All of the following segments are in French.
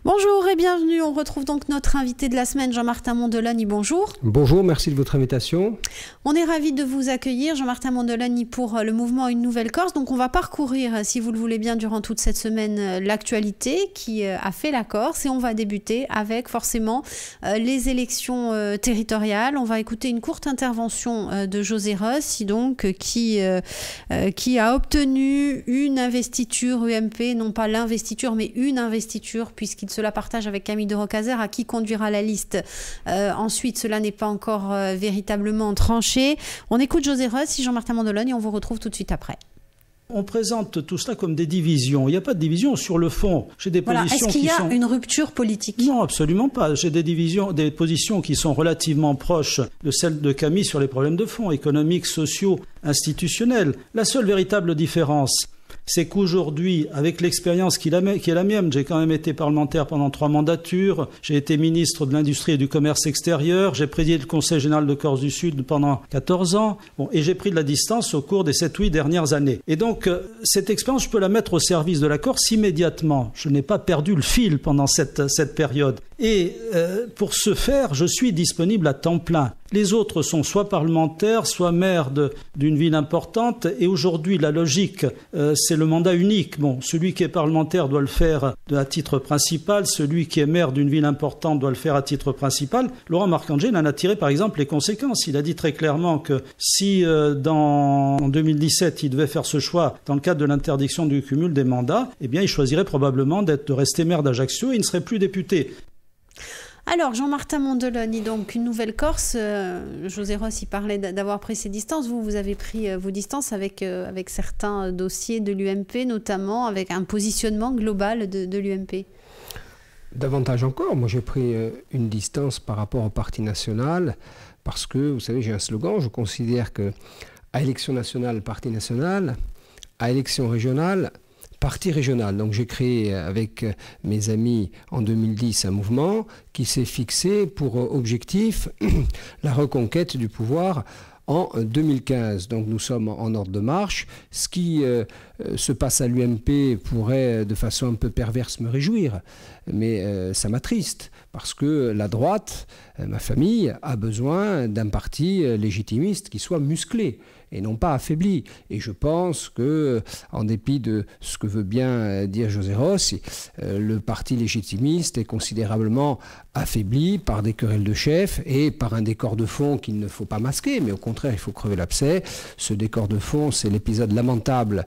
Bonjour et bienvenue. On retrouve donc notre invité de la semaine, Jean-Martin Mondoloni. Bonjour. Bonjour, merci de votre invitation. On est ravis de vous accueillir, Jean-Martin Mondoloni, pour le mouvement Une Nouvelle Corse. Donc on va parcourir, si vous le voulez bien, durant toute cette semaine, l'actualité qui a fait la Corse. Et on va débuter avec forcément les élections territoriales. On va écouter une courte intervention de José Rossi, donc, qui a obtenu une investiture UMP, non pas l'investiture, mais une investiture, puisqu'il se la partage avec Camille de Rocazère, à qui conduira la liste. Ensuite, cela n'est pas encore véritablement tranché. On écoute José Rossi, Jean-Martin Mondoloni, et on vous retrouve tout de suite après. On présente tout cela comme des divisions. Il n'y a pas de division sur le fond. J'ai des positions Est-ce qu'il y a une rupture politique? Non, absolument pas. J'ai des positions qui sont relativement proches de celles de Camille sur les problèmes de fond, économiques, sociaux, institutionnels. La seule véritable différence, c'est qu'aujourd'hui, avec l'expérience qui est la mienne, j'ai quand même été parlementaire pendant 3 mandatures, j'ai été ministre de l'Industrie et du Commerce extérieur, j'ai présidé le Conseil général de Corse du Sud pendant 14 ans, et j'ai pris de la distance au cours des 7-8 dernières années. Et donc, cette expérience, je peux la mettre au service de la Corse immédiatement. Je n'ai pas perdu le fil pendant cette période. Et pour ce faire, je suis disponible à temps plein. Les autres sont soit parlementaires, soit maires d'une ville importante. Et aujourd'hui, la logique, c'est le mandat unique. Bon, celui qui est parlementaire doit le faire à titre principal. Celui qui est maire d'une ville importante doit le faire à titre principal. Laurent Marcangeli en a tiré, par exemple, les conséquences. Il a dit très clairement que si, en 2017, il devait faire ce choix dans le cadre de l'interdiction du cumul des mandats, eh bien, il choisirait probablement de rester maire d'Ajaccio et il ne serait plus député. Alors, Jean-Martin Mondoloni, donc Une Nouvelle Corse, José Rossi parlait d'avoir pris ses distances. Vous avez pris vos distances avec certains dossiers de l'UMP, notamment avec un positionnement global de l'UMP. Davantage encore, moi j'ai pris une distance par rapport au Parti national, parce que, vous savez, j'ai un slogan, je considère que à élection nationale, Parti national, à élection régionale, Parti régional. Donc j'ai créé avec mes amis en 2010 un mouvement qui s'est fixé pour objectif la reconquête du pouvoir en 2015. Donc nous sommes en ordre de marche. Ce qui se passe à l'UMP pourrait de façon un peu perverse me réjouir, mais ça m'attriste parce que la droite, ma famille, a besoin d'un parti légitimiste qui soit musclé et non pas affaibli. Et je pense que, en dépit de ce que veut bien dire José Rossi, le parti légitimiste est considérablement affaibli par des querelles de chefs et par un décor de fond qu'il ne faut pas masquer, mais au contraire, il faut crever l'abcès. Ce décor de fond, c'est l'épisode lamentable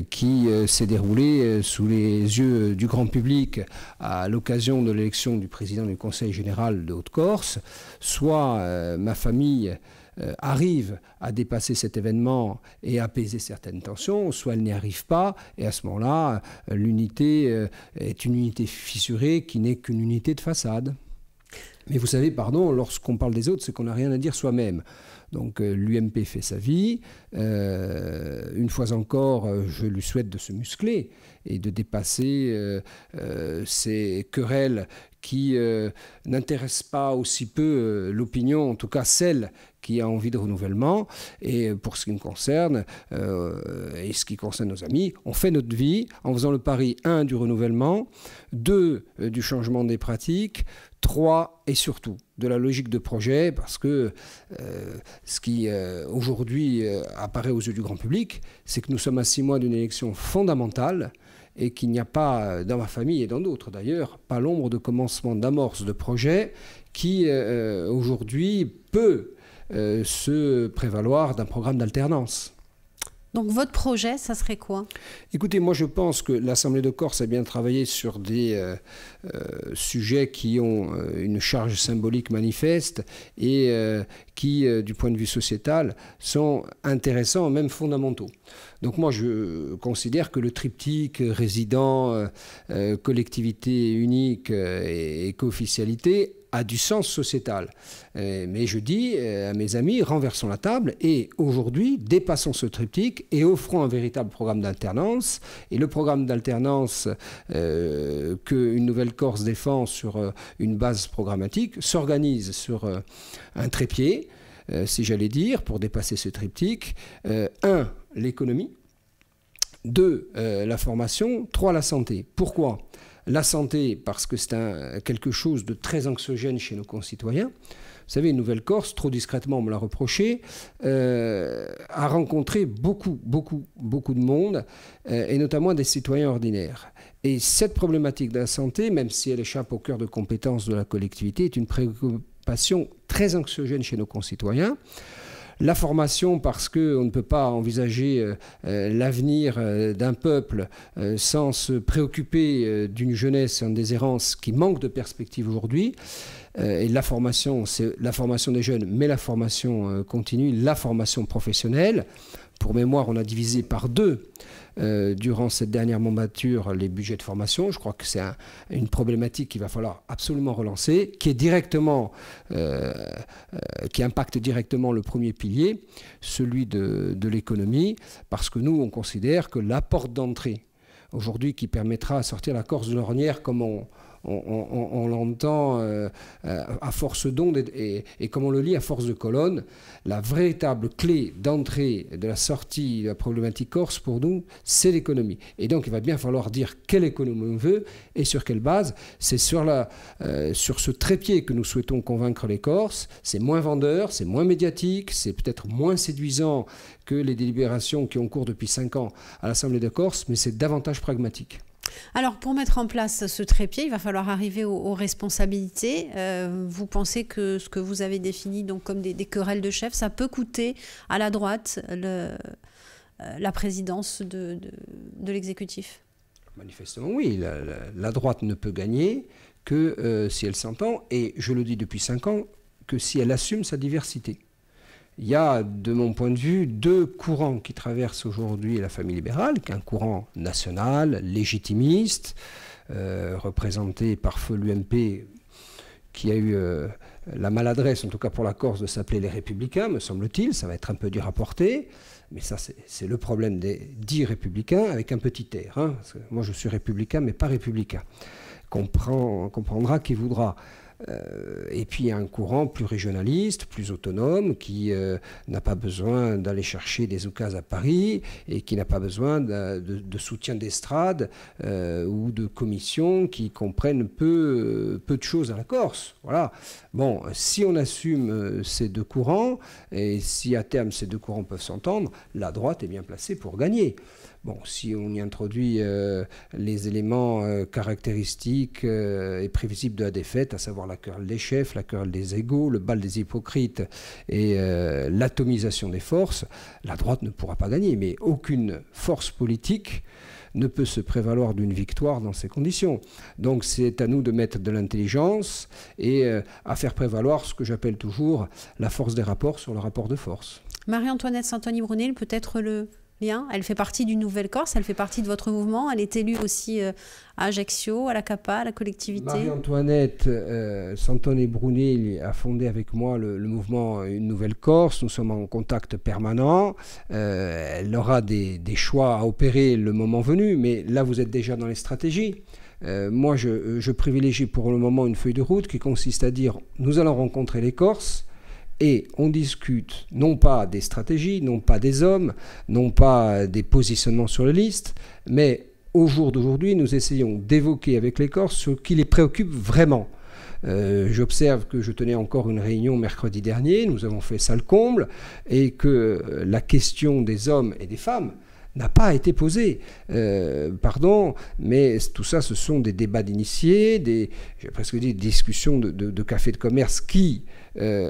qui s'est déroulé sous les yeux du grand public à l'occasion de l'élection du président du Conseil général de Haute-Corse. Soit ma famille arrive à dépasser cet événement et apaiser certaines tensions, soit elle n'y arrive pas, et à ce moment-là, l'unité est une unité fissurée qui n'est qu'une unité de façade. Mais vous savez, pardon, lorsqu'on parle des autres, c'est qu'on n'a rien à dire soi-même. Donc l'UMP fait sa vie. Une fois encore, je lui souhaite de se muscler et de dépasser ces querelles qui n'intéressent pas aussi peu l'opinion, en tout cas celle qui a envie de renouvellement. Et pour ce qui me concerne, et ce qui concerne nos amis, on fait notre vie en faisant le pari 1 du renouvellement, 2 du changement des pratiques, 3 et surtout de la logique de projet, parce que ce qui aujourd'hui apparaît aux yeux du grand public, c'est que nous sommes à 6 mois d'une élection fondamentale et qu'il n'y a pas, dans ma famille et dans d'autres d'ailleurs, pas l'ombre de commencement d'amorce de projet qui aujourd'hui peut se prévaloir d'un programme d'alternance. Donc votre projet, ça serait quoi? Écoutez, moi je pense que l'Assemblée de Corse a bien travaillé sur des sujets qui ont une charge symbolique manifeste et qui, du point de vue sociétal, sont intéressants, même fondamentaux. Donc moi je considère que le triptyque résident, collectivité unique et co-officialité a du sens sociétal. Mais je dis à mes amis, renversons la table et aujourd'hui, dépassons ce triptyque et offrons un véritable programme d'alternance. Et le programme d'alternance qu'Une Nouvelle Corse défend sur une base programmatique s'organise sur un trépied, si j'allais dire, pour dépasser ce triptyque. 1, l'économie. 2, la formation. 3, la santé. Pourquoi ? La santé, parce que c'est quelque chose de très anxiogène chez nos concitoyens. Vous savez, Nouvelle-Corse, trop discrètement, on me l'a reproché, a rencontré beaucoup de monde, et notamment des citoyens ordinaires. Et cette problématique de la santé, même si elle échappe au cœur de compétences de la collectivité, est une préoccupation très anxiogène chez nos concitoyens. La formation, parce qu'on ne peut pas envisager l'avenir d'un peuple sans se préoccuper d'une jeunesse en déshérence qui manque de perspectives aujourd'hui. Et la formation, c'est la formation des jeunes, mais la formation continue, la formation professionnelle. Pour mémoire, on a divisé par 2 durant cette dernière mandature les budgets de formation. Je crois que c'est une problématique qu'il va falloir absolument relancer, qui impacte directement le premier pilier, celui de l'économie, parce que nous, on considère que la porte d'entrée, aujourd'hui, qui permettra de sortir la Corse de l'ornière comme on l'entend à force d'ondes et comme on le lit à force de colonnes, la véritable clé d'entrée de la sortie de la problématique corse pour nous, c'est l'économie. Et donc il va bien falloir dire quelle économie on veut et sur quelle base. C'est sur ce trépied que nous souhaitons convaincre les Corses. C'est moins vendeur, c'est moins médiatique, c'est peut-être moins séduisant que les délibérations qui ont cours depuis 5 ans à l'Assemblée de Corse, mais c'est davantage pragmatique. Alors, pour mettre en place ce trépied, il va falloir arriver aux responsabilités. Vous pensez que ce que vous avez défini donc, comme des querelles de chefs, ça peut coûter à la droite la présidence de l'exécutif? Manifestement, oui. La droite ne peut gagner que si elle s'entend, et je le dis depuis 5 ans, que si elle assume sa diversité. Il y a, de mon point de vue, 2 courants qui traversent aujourd'hui la famille libérale, qui est un courant national, légitimiste, représenté par feu l'UMP, qui a eu la maladresse, en tout cas pour la Corse, de s'appeler les Républicains, me semble-t-il. Ça va être un peu dur à porter, mais ça, c'est le problème des dits républicains avec un petit r. Hein, parce que moi, je suis républicain, mais pas républicain. Comprendra qui voudra. Et puis il y a un courant plus régionaliste, plus autonome, qui n'a pas besoin d'aller chercher des oukases à Paris et qui n'a pas besoin de soutien d'estrade ou de commissions qui comprennent peu de choses à la Corse. Voilà. Bon, si on assume ces 2 courants et si à terme ces 2 courants peuvent s'entendre, la droite est bien placée pour gagner. Bon, si on y introduit les éléments caractéristiques et prévisibles de la défaite, à savoir la querelle des chefs, la querelle des égaux, le bal des hypocrites et l'atomisation des forces, la droite ne pourra pas gagner. Mais aucune force politique ne peut se prévaloir d'une victoire dans ces conditions. Donc c'est à nous de mettre de l'intelligence et à faire prévaloir ce que j'appelle toujours la force des rapports sur le rapport de force. Marie-Antoinette Santoni-Brunel, peut-être le lien. Elle fait partie du Nouvelle-Corse, elle fait partie de votre mouvement. Elle est élue aussi à Ajaccio, à la CAPA, à la collectivité. Marie-Antoinette Santoni-Brunel a fondé avec moi le mouvement Une Nouvelle-Corse. Nous sommes en contact permanent. Elle aura des choix à opérer le moment venu, mais là vous êtes déjà dans les stratégies. Moi je privilégie pour le moment une feuille de route qui consiste à dire nous allons rencontrer les Corses. Et on discute non pas des stratégies, non pas des hommes, non pas des positionnements sur les listes, mais au jour d'aujourd'hui, nous essayons d'évoquer avec les Corses ce qui les préoccupe vraiment. J'observe que je tenais encore une réunion mercredi dernier, nous avons fait salle comble, et que la question des hommes et des femmes n'a pas été posée. Pardon, mais tout ça, ce sont des débats d'initiés, j'ai presque dit, des discussions de café de commerce qui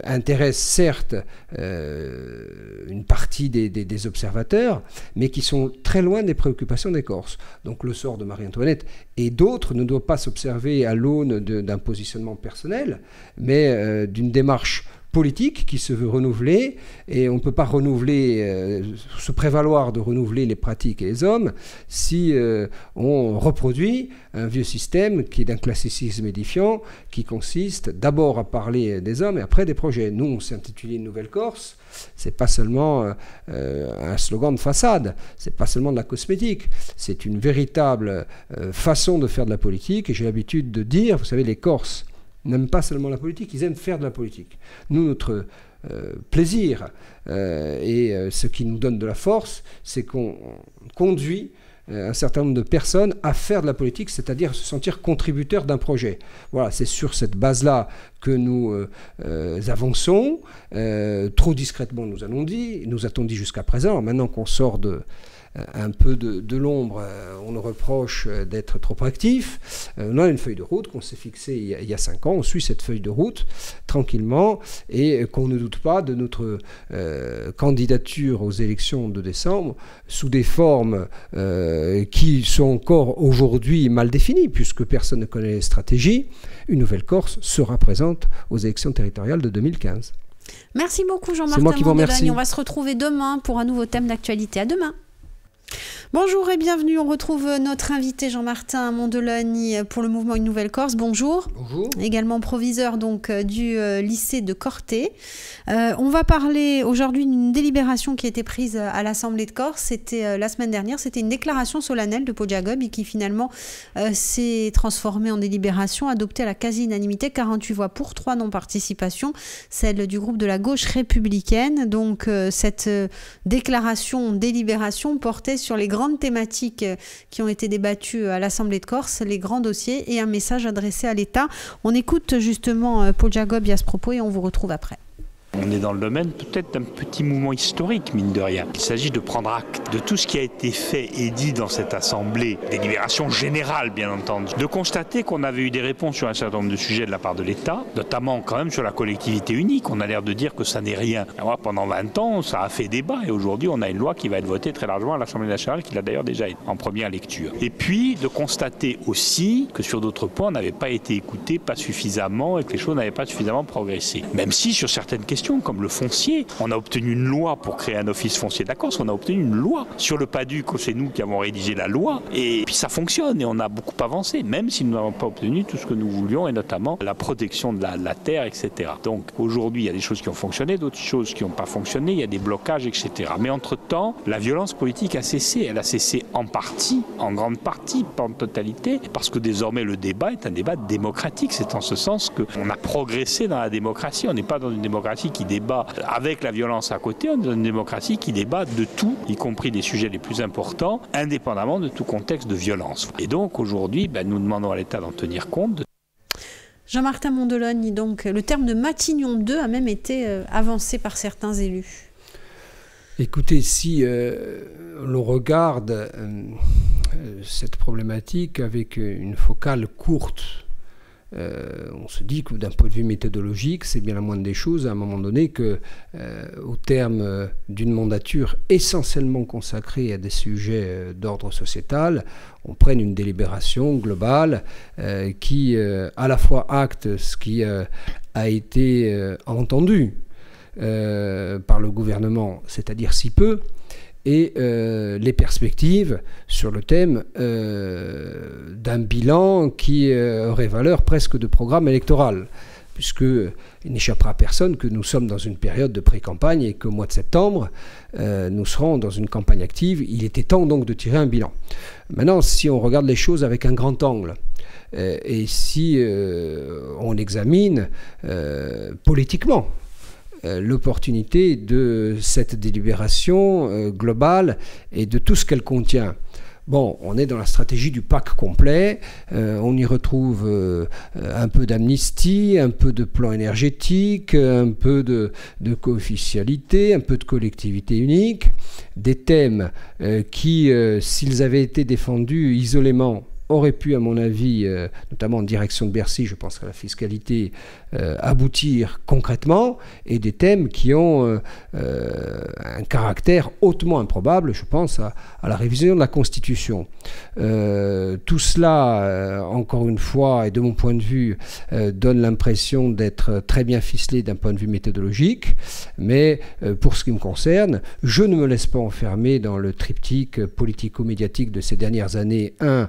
intéressent certes une partie des observateurs, mais qui sont très loin des préoccupations des Corses. Donc le sort de Marie-Antoinette et d'autres ne doit pas s'observer à l'aune d'un positionnement personnel, mais d'une démarche politique qui se veut renouveler, et on ne peut pas se prévaloir de renouveler les pratiques et les hommes si on reproduit un vieux système qui est d'un classicisme édifiant, qui consiste d'abord à parler des hommes et après des projets. Nous, on s'est intitulé Une Nouvelle-Corse, c'est pas seulement un slogan de façade, c'est pas seulement de la cosmétique, c'est une véritable façon de faire de la politique, et j'ai l'habitude de dire, vous savez, les Corses n'aiment pas seulement la politique, ils aiment faire de la politique. Nous, notre plaisir et ce qui nous donne de la force, c'est qu'on conduit un certain nombre de personnes à faire de la politique, c'est-à-dire se sentir contributeurs d'un projet. Voilà, c'est sur cette base-là que nous avançons. Trop discrètement, nous a-t-on dit jusqu'à présent. Alors, maintenant qu'on sort un peu de l'ombre, on nous reproche d'être trop actif. On a une feuille de route qu'on s'est fixée il y a 5 ans. On suit cette feuille de route tranquillement et qu'on ne doute pas de notre candidature aux élections de décembre sous des formes qui sont encore aujourd'hui mal définies puisque personne ne connaît les stratégies. Une Nouvelle-Corse sera présente aux élections territoriales de 2015. Merci beaucoup Jean-Martin Mondolani. On va se retrouver demain pour un nouveau thème d'actualité. À demain. Bonjour et bienvenue, on retrouve notre invité Jean-Martin Mondolani pour le mouvement Une Nouvelle Corse. Bonjour. Bonjour. Également proviseur donc du lycée de Corté. On va parler aujourd'hui d'une délibération qui a été prise à l'Assemblée de Corse. C'était la semaine dernière, c'était une déclaration solennelle de Pojagob et qui finalement s'est transformée en délibération adoptée à la quasi-unanimité, 48 voix pour, 3 non-participations, celle du groupe de la gauche républicaine. Donc cette délibération portait sur les grandes thématiques qui ont été débattues à l'Assemblée de Corse, les grands dossiers et un message adressé à l'État. On écoute justement Pojagob à ce propos et on vous retrouve après. On est dans le domaine peut-être d'un petit mouvement historique, mine de rien. Il s'agit de prendre acte de tout ce qui a été fait et dit dans cette assemblée, délibération générale bien entendu, de constater qu'on avait eu des réponses sur un certain nombre de sujets de la part de l'État, notamment quand même sur la collectivité unique. On a l'air de dire que ça n'est rien. Alors, pendant 20 ans, ça a fait débat et aujourd'hui on a une loi qui va être votée très largement à l'Assemblée nationale, qui l'a d'ailleurs déjà été en première lecture. Et puis de constater aussi que sur d'autres points on n'avait pas été écouté, pas suffisamment et que les choses n'avaient pas suffisamment progressé. Même si sur certaines questions comme le foncier, on a obtenu une loi pour créer un office foncier de la Corse, on a obtenu une loi. Sur le PADUC, c'est nous qui avons rédigé la loi et puis ça fonctionne et on a beaucoup avancé, même si nous n'avons pas obtenu tout ce que nous voulions et notamment la protection de la terre, etc. Donc aujourd'hui, il y a des choses qui ont fonctionné, d'autres choses qui n'ont pas fonctionné, il y a des blocages, etc. Mais entre-temps, la violence politique a cessé. Elle a cessé en partie, en grande partie, pas en totalité, parce que désormais le débat est un débat démocratique. C'est en ce sens qu'on a progressé dans la démocratie. On n'est pas dans une démocratie qui débat avec la violence à côté, on est dans une démocratie qui débat de tout, y compris des sujets les plus importants, indépendamment de tout contexte de violence. Et donc aujourd'hui, nous demandons à l'État d'en tenir compte. Jean-Martin Mondolani, donc le terme de Matignon 2 a même été avancé par certains élus. Écoutez, si l'on regarde cette problématique avec une focale courte, on se dit que d'un point de vue méthodologique, c'est bien la moindre des choses à un moment donné que, au terme d'une mandature essentiellement consacrée à des sujets d'ordre sociétal, on prenne une délibération globale qui à la fois acte ce qui a été entendu par le gouvernement, c'est-à-dire si peu, et les perspectives sur le thème d'un bilan qui aurait valeur presque de programme électoral, puisqu'il n'échappera à personne que nous sommes dans une période de pré-campagne et qu'au mois de septembre, nous serons dans une campagne active. Il était temps donc de tirer un bilan. Maintenant, si on regarde les choses avec un grand angle, et si on examine politiquement, l'opportunité de cette délibération globale et de tout ce qu'elle contient. Bon, on est dans la stratégie du pack complet, on y retrouve un peu d'amnistie, un peu de plan énergétique, un peu de co-officialité, un peu de collectivité unique, des thèmes qui, s'ils avaient été défendus isolément, aurait pu, à mon avis, notamment en direction de Bercy, je pense à la fiscalité, aboutir concrètement, et des thèmes qui ont un caractère hautement improbable, je pense à la révision de la Constitution. Tout cela, encore une fois, et de mon point de vue, donne l'impression d'être très bien ficelé d'un point de vue méthodologique, mais pour ce qui me concerne, je ne me laisse pas enfermer dans le triptyque politico-médiatique de ces dernières années. 1.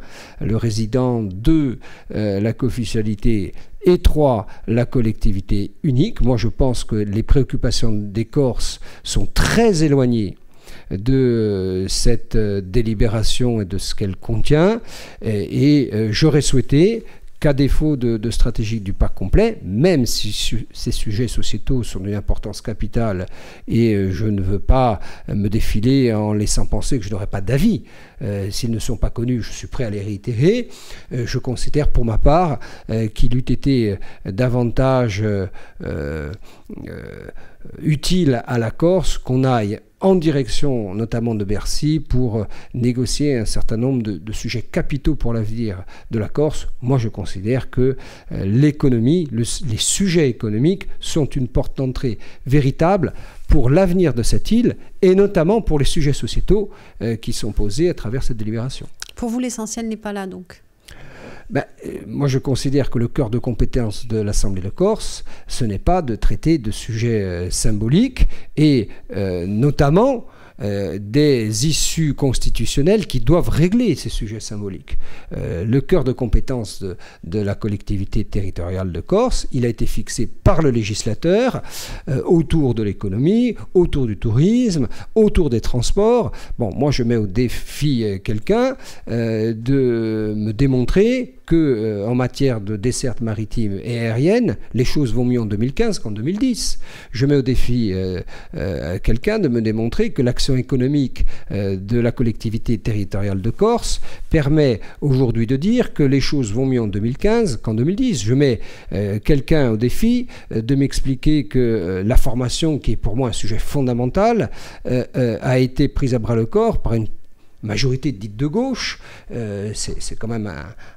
Le résident, 2. La co-officialité, et 3. La collectivité unique. Moi, je pense que les préoccupations des Corses sont très éloignées de cette délibération et de ce qu'elle contient. Et j'aurais souhaité qu'à défaut de stratégie du parc complet, même si ces sujets sociétaux sont d'une importance capitale, et je ne veux pas me défiler en laissant penser que je n'aurai pas d'avis, s'ils ne sont pas connus, je suis prêt à les réitérer. Je considère pour ma part qu'il eût été davantage utile à la Corse qu'on aille en direction notamment de Bercy pour négocier un certain nombre de sujets capitaux pour l'avenir de la Corse. Moi, je considère que l'économie, les sujets économiques sont une porte d'entrée véritable pour l'avenir de cette île et notamment pour les sujets sociétaux qui sont posés à travers cette délibération. Pour vous, l'essentiel n'est pas là donc ? Moi, je considère que le cœur de compétence de l'Assemblée de Corse, ce n'est pas de traiter de sujets symboliques et notamment des issues constitutionnelles qui doivent régler ces sujets symboliques. Le cœur de compétence de la collectivité territoriale de Corse, il a été fixé par le législateur autour de l'économie, autour du tourisme, autour des transports. Bon, moi je mets au défi quelqu'un de me démontrer que en matière de desserte maritime et aérienne, les choses vont mieux en 2015 qu'en 2010. Je mets au défi quelqu'un de me démontrer que l'action économique de la collectivité territoriale de Corse permet aujourd'hui de dire que les choses vont mieux en 2015 qu'en 2010. Je mets quelqu'un au défi de m'expliquer que la formation, qui est pour moi un sujet fondamental, a été prise à bras-le-corps par une majorité dite de gauche, c'est quand même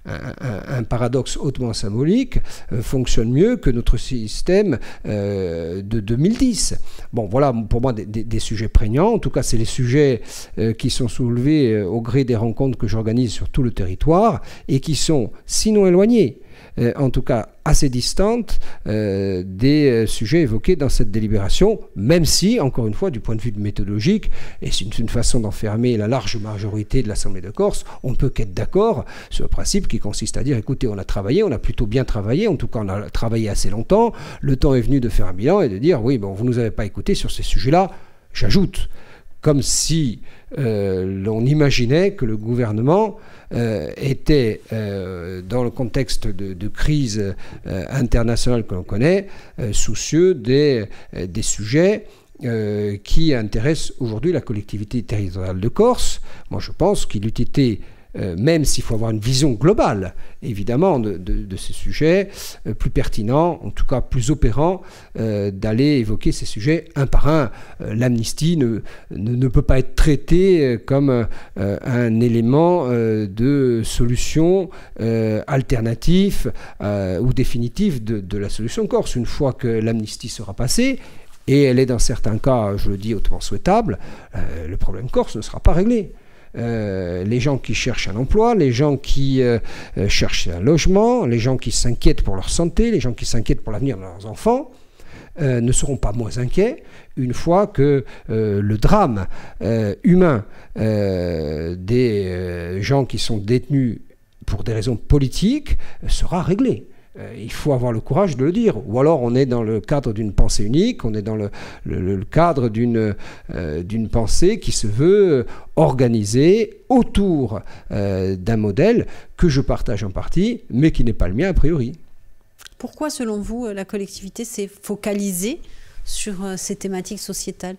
un paradoxe hautement symbolique, fonctionne mieux que notre système de 2010. Bon, voilà pour moi des sujets prégnants. En tout cas, c'est les sujets qui sont soulevés au gré des rencontres que j'organise sur tout le territoire et qui sont, sinon éloignés, en tout cas assez distantes des sujets évoqués dans cette délibération, même si, encore une fois, du point de vue méthodologique, et c'est une façon d'enfermer la large majorité de l'Assemblée de Corse, on ne peut qu'être d'accord sur le principe qui consiste à dire, écoutez, on a travaillé, on a plutôt bien travaillé, en tout cas on a travaillé assez longtemps, le temps est venu de faire un bilan et de dire, oui, bon, vous ne nous avez pas écouté sur ces sujets-là, j'ajoute, comme si l'on imaginait que le gouvernement était, dans le contexte de crise internationale que l'on connaît, soucieux des sujets qui intéressent aujourd'hui la collectivité territoriale de Corse. Moi, je pense qu'il eût été, même s'il faut avoir une vision globale, évidemment, de ces sujets, plus pertinent, en tout cas plus opérant, d'aller évoquer ces sujets un par un. L'amnistie ne peut pas être traitée comme un élément de solution alternatif ou définitif de la solution corse. Une fois que l'amnistie sera passée, et elle est dans certains cas, je le dis, hautement souhaitable, le problème corse ne sera pas réglé. Les gens qui cherchent un emploi, les gens qui cherchent un logement, les gens qui s'inquiètent pour leur santé, les gens qui s'inquiètent pour l'avenir de leurs enfants, ne seront pas moins inquiets une fois que le drame humain des gens qui sont détenus pour des raisons politiques sera réglé. Il faut avoir le courage de le dire. Ou alors on est dans le cadre d'une pensée unique, on est dans le cadre d'une pensée qui se veut organisée autour d'un modèle que je partage en partie, mais qui n'est pas le mien a priori. Pourquoi, selon vous, la collectivité s'est focalisée sur ces thématiques sociétales ?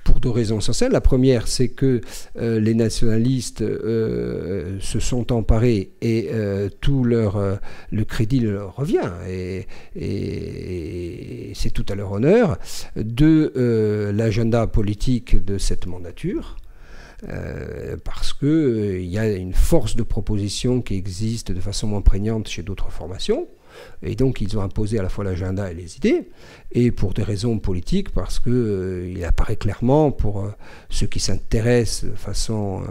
Pour deux raisons essentielles. La première, c'est que les nationalistes se sont emparés et tout le crédit leur revient, et c'est tout à leur honneur, de l'agenda politique de cette mandature. Parce qu'il y a une force de proposition qui existe de façon moins prégnante chez d'autres formations. Et donc ils ont imposé à la fois l'agenda et les idées, et pour des raisons politiques, parce qu'il apparaît clairement pour ceux qui s'intéressent de façon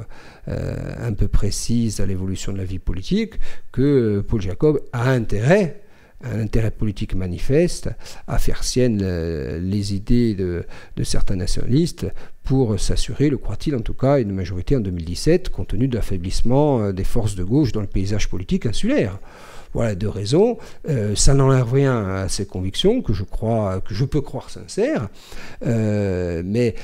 un peu précise à l'évolution de la vie politique, que Paul Jacob a un intérêt politique manifeste à faire sienne les idées de certains nationalistes pour s'assurer, le croit-il en tout cas, une majorité en 2017, compte tenu de l'affaiblissement des forces de gauche dans le paysage politique insulaire. Voilà 2 raisons. Ça n'enlève rien à ces convictions que je peux croire sincères, mais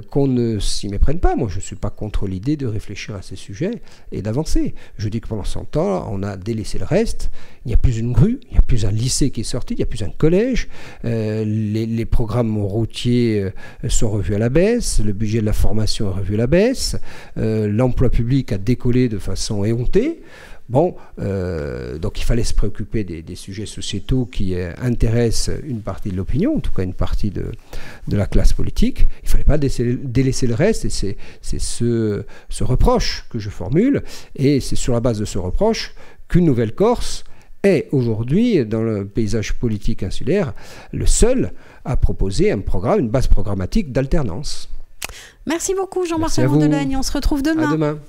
qu'on ne s'y méprenne pas. Moi, je ne suis pas contre l'idée de réfléchir à ces sujets et d'avancer. Je dis que pendant 100 ans, on a délaissé le reste. Il n'y a plus une grue, il n'y a plus un lycée qui est sorti, il n'y a plus un collège. Les programmes routiers sont revus à la baisse, le budget de la formation est revu à la baisse, l'emploi public a décollé de façon éhontée. Bon, donc il fallait se préoccuper des sujets sociétaux qui intéressent une partie de l'opinion, en tout cas une partie de la classe politique. Il ne fallait pas délaisser le reste, et c'est ce reproche que je formule, et c'est sur la base de ce reproche qu'une nouvelle Corse est aujourd'hui, dans le paysage politique insulaire, le seul à proposer un programme, une base programmatique d'alternance. Merci beaucoup Jean-Martin Mondologne, on se retrouve demain. À demain.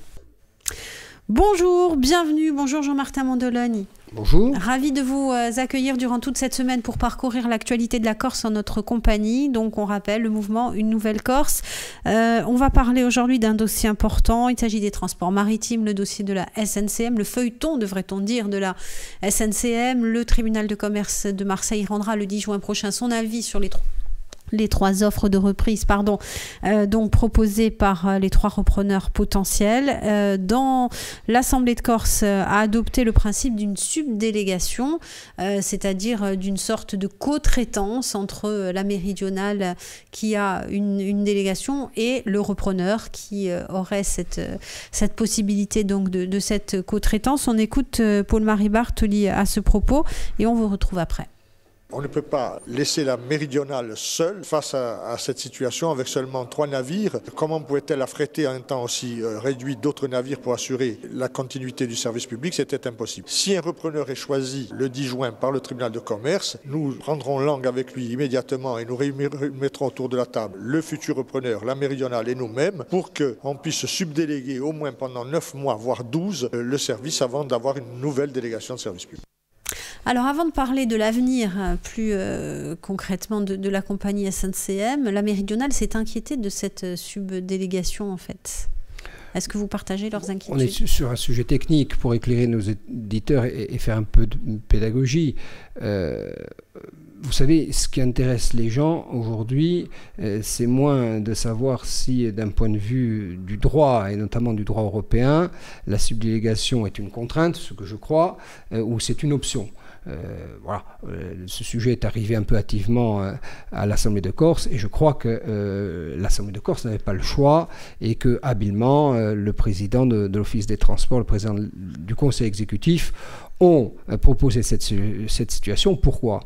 Bonjour, bienvenue, bonjour Jean-Martin Mondologne. Bonjour. Ravi de vous accueillir durant toute cette semaine pour parcourir l'actualité de la Corse en notre compagnie. Donc on rappelle le mouvement Une Nouvelle Corse. On va parler aujourd'hui d'un dossier important. Il s'agit des transports maritimes, le dossier de la SNCM, le feuilleton devrait-on dire de la SNCM. Le tribunal de commerce de Marseille rendra le 10 juin prochain son avis sur les 3 offres de reprise donc proposées par les 3 repreneurs potentiels. Dans l'Assemblée de Corse a adopté le principe d'une subdélégation, c'est-à-dire d'une sorte de co-traitance entre la méridionale qui a une délégation et le repreneur qui aurait cette possibilité donc de cette co-traitance. On écoute Paul-Marie Bartoli à ce propos et on vous retrouve après. On ne peut pas laisser la méridionale seule face à cette situation avec seulement 3 navires. Comment pouvait-elle affréter en un temps aussi réduit d'autres navires pour assurer la continuité du service public? C'était impossible. Si un repreneur est choisi le 10 juin par le tribunal de commerce, nous prendrons langue avec lui immédiatement et nous remettrons autour de la table le futur repreneur, la méridionale et nous-mêmes pour qu'on puisse subdéléguer au moins pendant 9 mois, voire 12, le service avant d'avoir une nouvelle délégation de service public. Alors avant de parler de l'avenir plus concrètement de la compagnie SNCM, la méridionale s'est inquiétée de cette subdélégation en fait. Est-ce que vous partagez leurs inquiétudes? On est sur un sujet technique pour éclairer nos éditeurs et faire un peu de pédagogie. Vous savez, ce qui intéresse les gens aujourd'hui, c'est moins de savoir si, d'un point de vue du droit, et notamment du droit européen, la subdélégation est une contrainte, ce que je crois, ou c'est une option. Voilà, ce sujet est arrivé un peu hâtivement à l'Assemblée de Corse et je crois que l'Assemblée de Corse n'avait pas le choix et que habilement le président de l'Office des Transports, le président du Conseil exécutif ont proposé cette situation. Pourquoi ?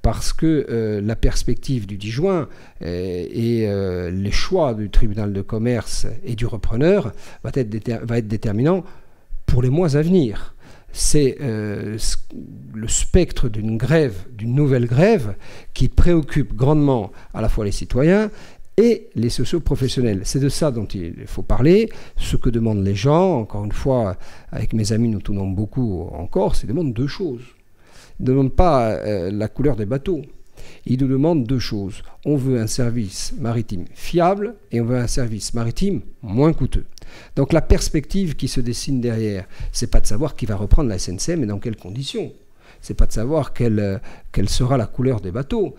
Parce que la perspective du 10 juin et les choix du tribunal de commerce et du repreneur va être déterminant pour les mois à venir. C'est le spectre d'une grève, d'une nouvelle grève, qui préoccupe grandement à la fois les citoyens et les socio-professionnels. C'est de ça dont il faut parler. Ce que demandent les gens, encore une fois, avec mes amis, nous tournons beaucoup en Corse, ils demandent 2 choses. Ils ne demandent pas la couleur des bateaux. Ils nous demandent 2 choses. On veut un service maritime fiable et on veut un service maritime moins coûteux. Donc la perspective qui se dessine derrière, c'est pas de savoir qui va reprendre la SNCM et dans quelles conditions. C'est pas de savoir quelle sera la couleur des bateaux.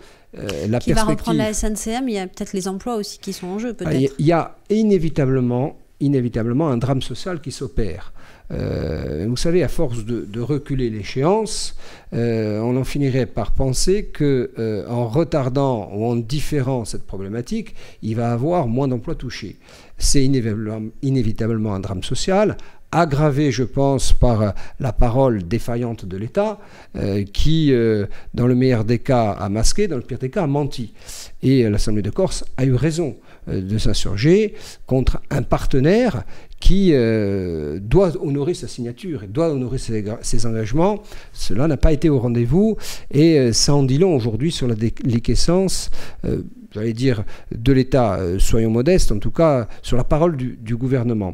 Qui va reprendre la SNCM, il y a peut-être les emplois aussi qui sont en jeu, peut-être. Il y a inévitablement un drame social qui s'opère. Vous savez, à force de reculer l'échéance, on en finirait par penser qu'en retardant ou en différant cette problématique, il va y avoir moins d'emplois touchés. C'est inévitablement un drame social, aggravé, je pense, par la parole défaillante de l'État, qui, dans le meilleur des cas, a masqué, dans le pire des cas, a menti. Et l'Assemblée de Corse a eu raison de s'insurger contre un partenaire qui doit honorer sa signature et doit honorer ses engagements. Cela n'a pas été au rendez-vous et ça en dit long aujourd'hui sur la déliquescence, j'allais dire, de l'État, soyons modestes, en tout cas sur la parole du gouvernement.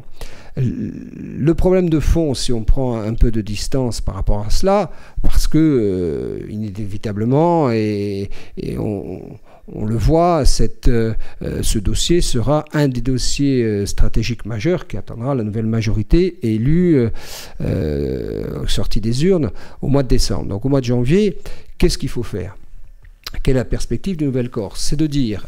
Le problème de fond, si on prend un peu de distance par rapport à cela, parce que inévitablement, et on le voit, ce dossier sera un des dossiers stratégiques majeurs qui attendra la nouvelle majorité élue sortie des urnes au mois de décembre. Donc au mois de janvier, qu'est-ce qu'il faut faire? Quelle est la perspective de Nouvelle-Corse? C'est de dire,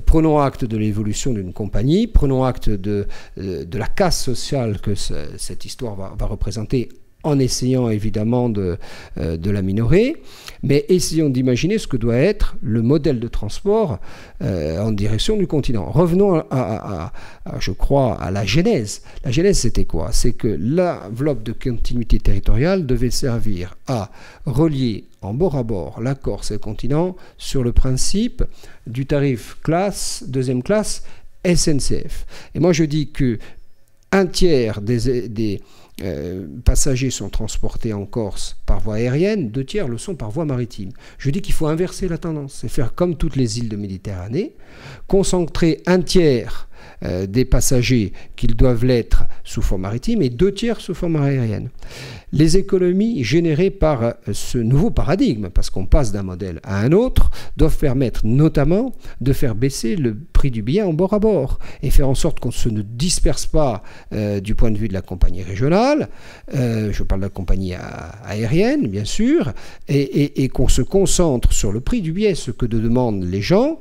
prenons acte de l'évolution d'une compagnie, prenons acte de la casse sociale que cette histoire va représenter, en essayant évidemment de la minorer, mais essayons d'imaginer ce que doit être le modèle de transport en direction du continent. Revenons je crois, à la genèse. La genèse, c'était quoi? C'est que l'enveloppe de continuité territoriale devait servir à relier en bord à bord la Corse et le continent sur le principe du tarif deuxième classe SNCF. Et moi je dis que un tiers des passagers sont transportés en Corse par voie aérienne, 2 tiers le sont par voie maritime. Je dis qu'il faut inverser la tendance, c'est faire comme toutes les îles de Méditerranée, concentrer 1 tiers des passagers qu'ils doivent l'être sous forme maritime et 2 tiers sous forme aérienne. Les économies générées par ce nouveau paradigme, parce qu'on passe d'un modèle à un autre, doivent permettre notamment de faire baisser le prix du billet en bord à bord et faire en sorte qu'on ne disperse pas du point de vue de la compagnie régionale, je parle de la compagnie aérienne bien sûr, et qu'on se concentre sur le prix du billet. Ce que demandent les gens,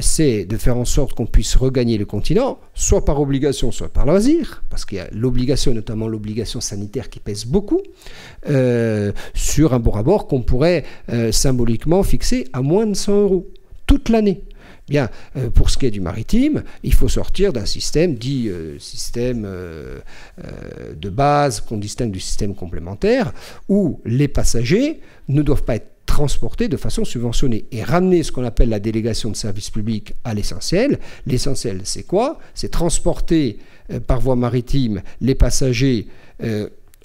c'est de faire en sorte qu'on puisse regagner le continent, soit par obligation, soit par loisir, parce qu'il y a l'obligation, notamment l'obligation sanitaire qui pèse beaucoup, sur un bord à bord qu'on pourrait symboliquement fixer à moins de 100 € toute l'année. Bien, pour ce qui est du maritime, il faut sortir d'un système dit système de base qu'on distingue du système complémentaire, où les passagers ne doivent pas être transportés de façon subventionnée et ramener ce qu'on appelle la délégation de service public à l'essentiel. L'essentiel, c'est quoi? C'est transporter par voie maritime les passagers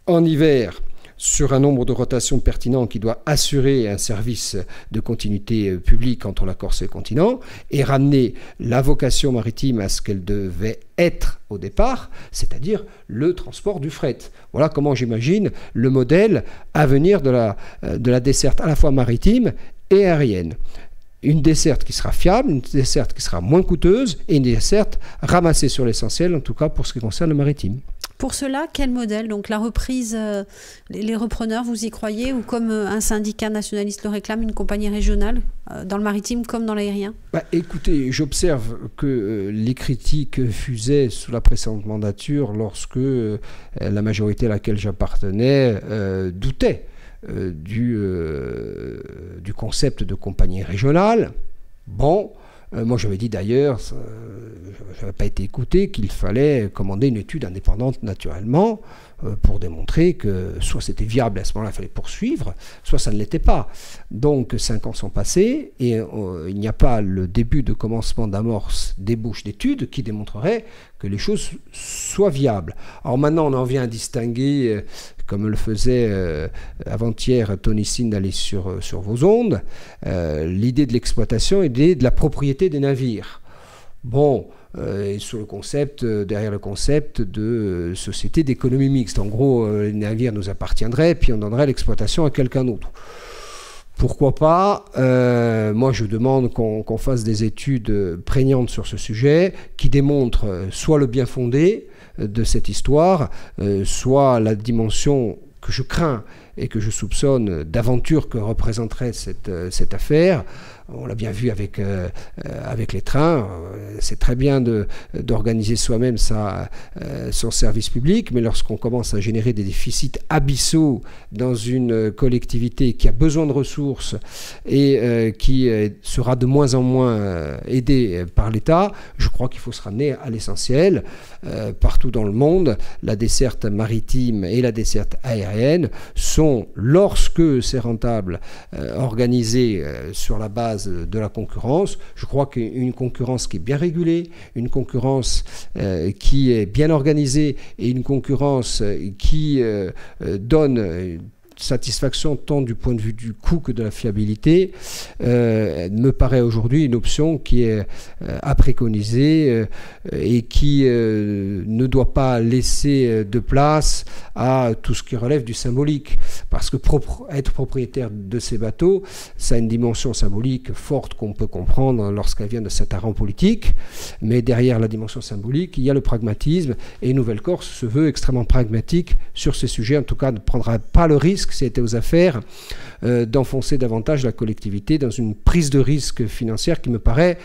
en hiver sur un nombre de rotations pertinent qui doit assurer un service de continuité publique entre la Corse et le continent, et ramener la vocation maritime à ce qu'elle devait être au départ, c'est-à-dire le transport du fret. Voilà comment j'imagine le modèle à venir de la desserte à la fois maritime et aérienne. Une desserte qui sera fiable, une desserte qui sera moins coûteuse, et une desserte ramassée sur l'essentiel, en tout cas pour ce qui concerne le maritime. Pour cela, quel modèle? Donc la reprise, les repreneurs, vous y croyez? Ou comme un syndicat nationaliste le réclame, une compagnie régionale, dans le maritime comme dans l'aérien? Écoutez, j'observe que les critiques fusaient sous la précédente mandature lorsque la majorité à laquelle j'appartenais doutait du concept de compagnie régionale. Bon, moi j'avais dit d'ailleurs, je n'avais pas été écouté, qu'il fallait commander une étude indépendante naturellement pour démontrer que soit c'était viable, à ce moment-là il fallait poursuivre, soit ça ne l'était pas. Donc 5 ans sont passés et il n'y a pas le début de commencement d'amorce débouche d'études qui démontrerait que les choses soient viables. Alors maintenant on en vient à distinguer, comme le faisait avant-hier Tony Sin d'aller sur vos ondes, l'idée de l'exploitation et l'idée de la propriété des navires. Bon, et sur le concept, derrière le concept de société d'économie mixte. En gros, les navires nous appartiendraient, puis on donnerait l'exploitation à quelqu'un d'autre. Pourquoi pas? Moi, je demande qu'on fasse des études prégnantes sur ce sujet, qui démontrent soit le bien fondé de cette histoire, soit la dimension que je crains et que je soupçonne d'aventure que représenterait cette affaire. On l'a bien vu avec les trains. C'est très bien d'organiser soi-même son service public, mais lorsqu'on commence à générer des déficits abyssaux dans une collectivité qui a besoin de ressources et qui sera de moins en moins aidée par l'État, je crois qu'il faut se ramener à l'essentiel. Partout dans le monde, la desserte maritime et la desserte aérienne sont, lorsque c'est rentable, organisées sur la base de la concurrence. Je crois qu'une concurrence qui est bien régulée, une concurrence qui est bien organisée et une concurrence qui donne satisfaction tant du point de vue du coût que de la fiabilité, me paraît aujourd'hui une option qui est à préconiser et qui ne doit pas laisser de place à tout ce qui relève du symbolique. Parce que être propriétaire de ces bateaux, ça a une dimension symbolique forte qu'on peut comprendre lorsqu'elle vient de cet aran politique, mais derrière la dimension symbolique, il y a le pragmatisme, et Nouvelle-Corse se veut extrêmement pragmatique sur ces sujets, en tout cas ne prendra pas le risque, si c'était aux affaires, d'enfoncer davantage la collectivité dans une prise de risque financière qui me paraît,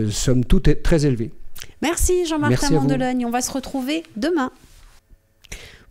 somme toute, très élevée. Merci Jean-Martin Mandologne, on va se retrouver demain.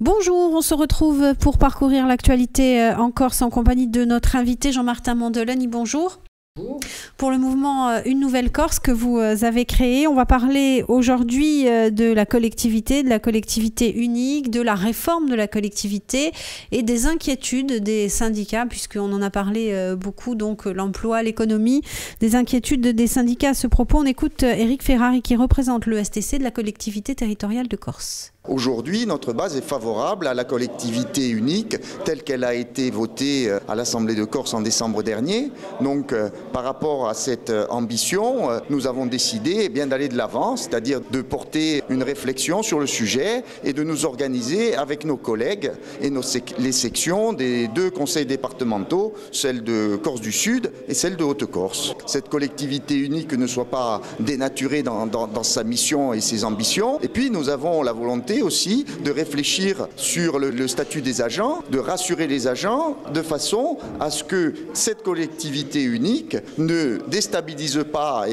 Bonjour, on se retrouve pour parcourir l'actualité en Corse en compagnie de notre invité Jean-Martin Mandologne. Bonjour. Bonjour. Pour le mouvement Une Nouvelle Corse que vous avez créé, on va parler aujourd'hui de la collectivité unique, de la réforme de la collectivité et des inquiétudes des syndicats, puisqu'on en a parlé beaucoup, donc l'emploi, l'économie, des inquiétudes des syndicats à ce propos. On écoute Éric Ferrari qui représente le STC de la collectivité territoriale de Corse. Aujourd'hui, notre base est favorable à la collectivité unique telle qu'elle a été votée à l'Assemblée de Corse en décembre dernier. Donc, par rapport à cette ambition, nous avons décidé d'aller de l'avant, c'est-à-dire de porter une réflexion sur le sujet et de nous organiser avec nos collègues et les sections des 2 conseils départementaux, celle de Corse du Sud et celle de Haute-Corse. Cette collectivité unique ne soit pas dénaturée dans sa mission et ses ambitions. Et puis, nous avons la volonté aussi de réfléchir sur le statut des agents, de rassurer les agents de façon à ce que cette collectivité unique ne déstabilise pas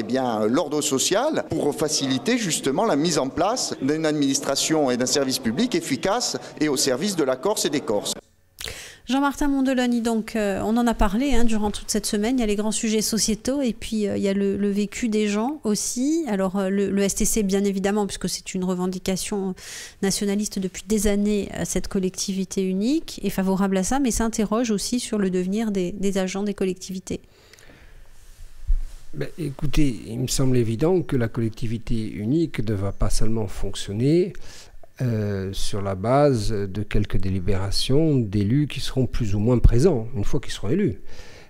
l'ordre social pour faciliter justement la mise en place d'une administration et d'un service public efficace et au service de la Corse et des Corses. Jean-Martin Mandologne, donc on en a parlé durant toute cette semaine, il y a les grands sujets sociétaux et puis il y a le vécu des gens aussi. Alors le STC bien évidemment, puisque c'est une revendication nationaliste depuis des années, cette collectivité unique est favorable à ça, mais s'interroge aussi sur le devenir des agents des collectivités. Écoutez, il me semble évident que la collectivité unique ne va pas seulement fonctionner sur la base de quelques délibérations d'élus qui seront plus ou moins présents une fois qu'ils seront élus.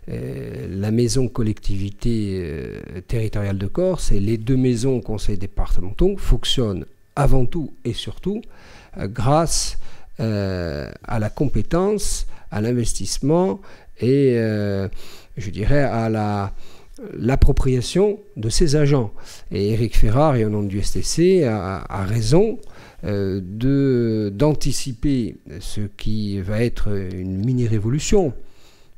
La maison collectivité territoriale de Corse et les 2 maisons conseils départementaux fonctionnent avant tout et surtout grâce à la compétence, à l'investissement et je dirais à l'appropriation de ces agents. Et Éric Ferrari, au nom du STC, a raison d'anticiper ce qui va être une mini-révolution.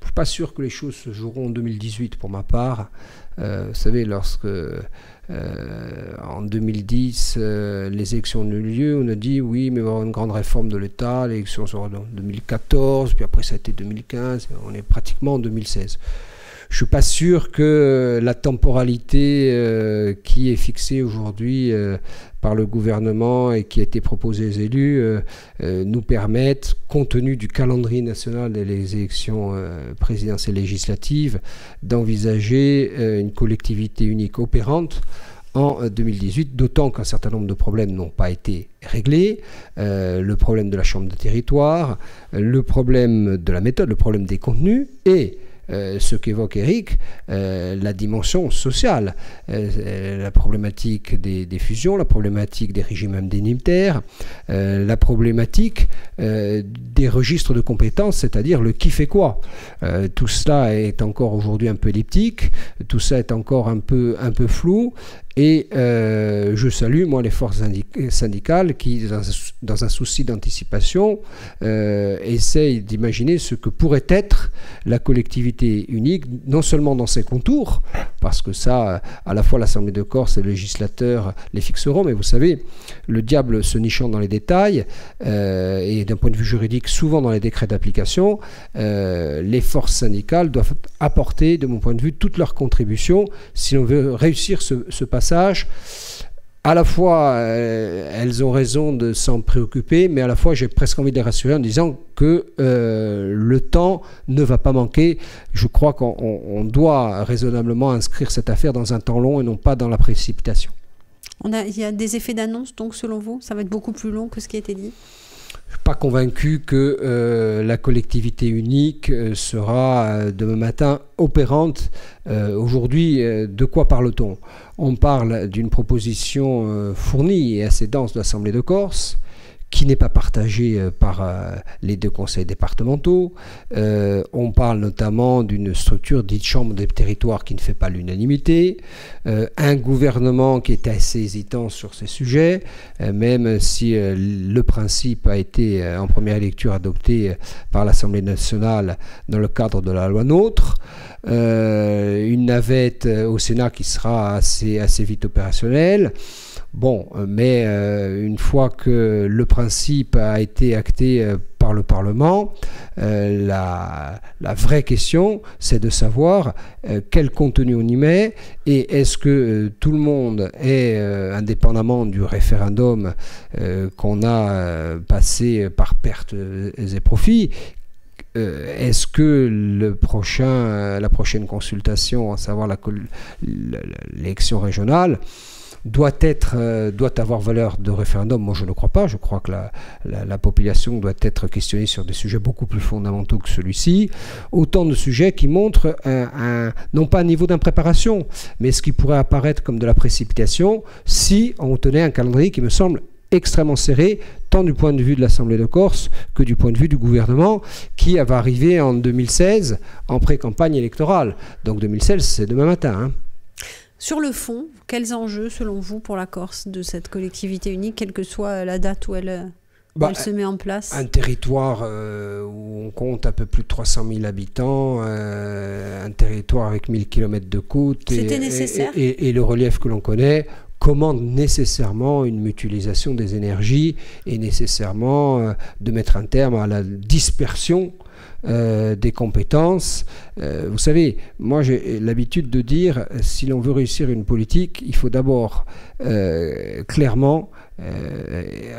Je ne suis pas sûr que les choses se joueront en 2018 pour ma part. Vous savez, lorsque en 2010 les élections ont eu lieu, on a dit oui, mais il va y avoir une grande réforme de l'État, l'élection sera en 2014, puis après ça a été 2015, on est pratiquement en 2016. Je ne suis pas sûr que la temporalité qui est fixée aujourd'hui par le gouvernement et qui a été proposée aux élus nous permette, compte tenu du calendrier national et des élections présidentielles législatives, d'envisager une collectivité unique opérante en 2018, d'autant qu'un certain nombre de problèmes n'ont pas été réglés, le problème de la chambre de territoire, le problème de la méthode, le problème des contenus et ce qu'évoque Éric, la dimension sociale, la problématique des fusions, la problématique des régimes indemnitaires, la problématique des registres de compétences, c'est-à-dire le qui fait quoi. Tout cela est encore aujourd'hui un peu elliptique, tout ça est encore un peu flou. Et je salue, moi, les forces syndicales qui, dans un souci d'anticipation, essayent d'imaginer ce que pourrait être la collectivité unique, non seulement dans ses contours, parce que ça, à la fois l'Assemblée de Corse et le législateur les fixeront, mais vous savez, le diable se nichant dans les détails, et d'un point de vue juridique, souvent dans les décrets d'application, les forces syndicales doivent apporter, de mon point de vue, toute leur contribution si l'on veut réussir ce passage. À la fois, elles ont raison de s'en préoccuper, mais à la fois, j'ai presque envie de les rassurer en disant que le temps ne va pas manquer. Je crois qu'on doit raisonnablement inscrire cette affaire dans un temps long et non pas dans la précipitation. Il y a des effets d'annonce, donc, selon vous? Ça va être beaucoup plus long que ce qui a été dit? suis pas convaincu que la collectivité unique sera demain matin opérante. Aujourd'hui, de quoi parle-t-on? On parle d'une proposition fournie et assez dense de l'Assemblée de Corse, qui n'est pas partagée par les 2 conseils départementaux. On parle notamment d'une structure dite Chambre des territoires qui ne fait pas l'unanimité, un gouvernement qui est assez hésitant sur ces sujets, même si le principe a été en première lecture adopté par l'Assemblée nationale dans le cadre de la loi NOTRe. Une navette au Sénat qui sera assez vite opérationnelle. Bon, mais une fois que le principe a été acté par le Parlement, la vraie question, c'est de savoir quel contenu on y met et est-ce que tout le monde est, indépendamment du référendum qu'on a passé par pertes et profits, est-ce que la prochaine consultation, à savoir l'élection régionale, doit avoir valeur de référendum? Moi, je ne crois pas. Je crois que la population doit être questionnée sur des sujets beaucoup plus fondamentaux que celui-ci. Autant de sujets qui montrent non pas un niveau d'impréparation, mais ce qui pourrait apparaître comme de la précipitation si on tenait un calendrier qui me semble extrêmement serré, tant du point de vue de l'Assemblée de Corse que du point de vue du gouvernement, qui va arriver en 2016 en pré-campagne électorale. Donc 2016, c'est demain matin, hein. Sur le fond, quels enjeux, selon vous, pour la Corse de cette collectivité unique, quelle que soit la date où elle se met en place? Un territoire où on compte un peu plus de 300 000 habitants, un territoire avec 1000 km de côte. C'était nécessaire. Et le relief que l'on connaît commande nécessairement une mutualisation des énergies et nécessairement de mettre un terme à la dispersion des compétences. Vous savez, moi j'ai l'habitude de dire, si l'on veut réussir une politique, il faut d'abord clairement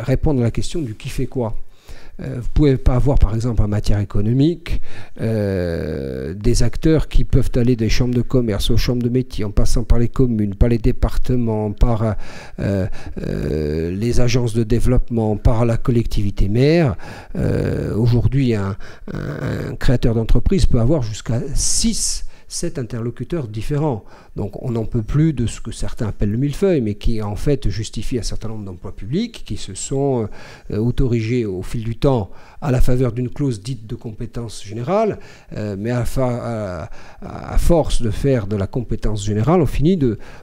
répondre à la question du qui fait quoi. Vous ne pouvez pas avoir, par exemple, en matière économique, des acteurs qui peuvent aller des chambres de commerce aux chambres de métiers, en passant par les communes, par les départements, par les agences de développement, par la collectivité maire. Aujourd'hui, un créateur d'entreprise peut avoir jusqu'à 7 interlocuteurs différents. Donc on n'en peut plus de ce que certains appellent le millefeuille, mais qui en fait justifie un certain nombre d'emplois publics qui se sont autorigés au fil du temps à la faveur d'une clause dite de compétence générale, mais à force de faire de la compétence générale, on finit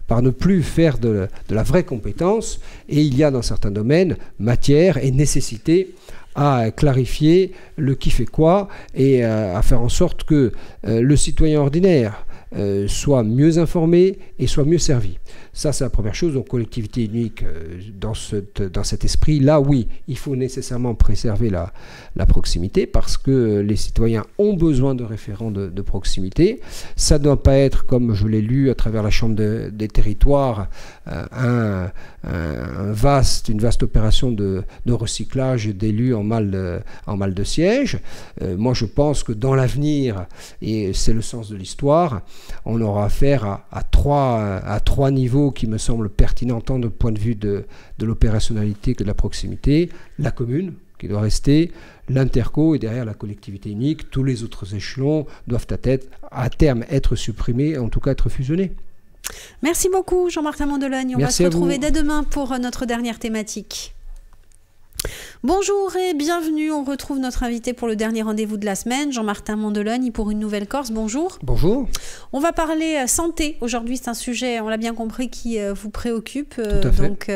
par ne plus faire de la vraie compétence, et il y a dans certains domaines matière et nécessité à clarifier le qui fait quoi et à faire en sorte que le citoyen ordinaire soit mieux informé et soit mieux servi. Ça, c'est la première chose. Donc, collectivité unique, dans cet esprit-là, oui, il faut nécessairement préserver la proximité parce que les citoyens ont besoin de référents de proximité. Ça ne doit pas être, comme je l'ai lu à travers la Chambre des territoires, une vaste opération de recyclage d'élus en mal de siège. Moi, je pense que dans l'avenir, et c'est le sens de l'histoire, on aura affaire à trois niveaux qui me semblent pertinents tant du point de vue de l'opérationnalité que de la proximité. La commune, qui doit rester, l'interco et derrière la collectivité unique. Tous les autres échelons doivent à terme être supprimés, en tout cas être fusionnés. Merci beaucoup Jean-Martin Mondologne. On va se retrouver dès demain pour notre dernière thématique. Bonjour et bienvenue, on retrouve notre invité pour le dernier rendez-vous de la semaine, Jean-Martin Mondologne pour Une Nouvelle Corse, bonjour. Bonjour. On va parler santé, aujourd'hui c'est un sujet, on l'a bien compris, qui vous préoccupe. Tout à fait. Donc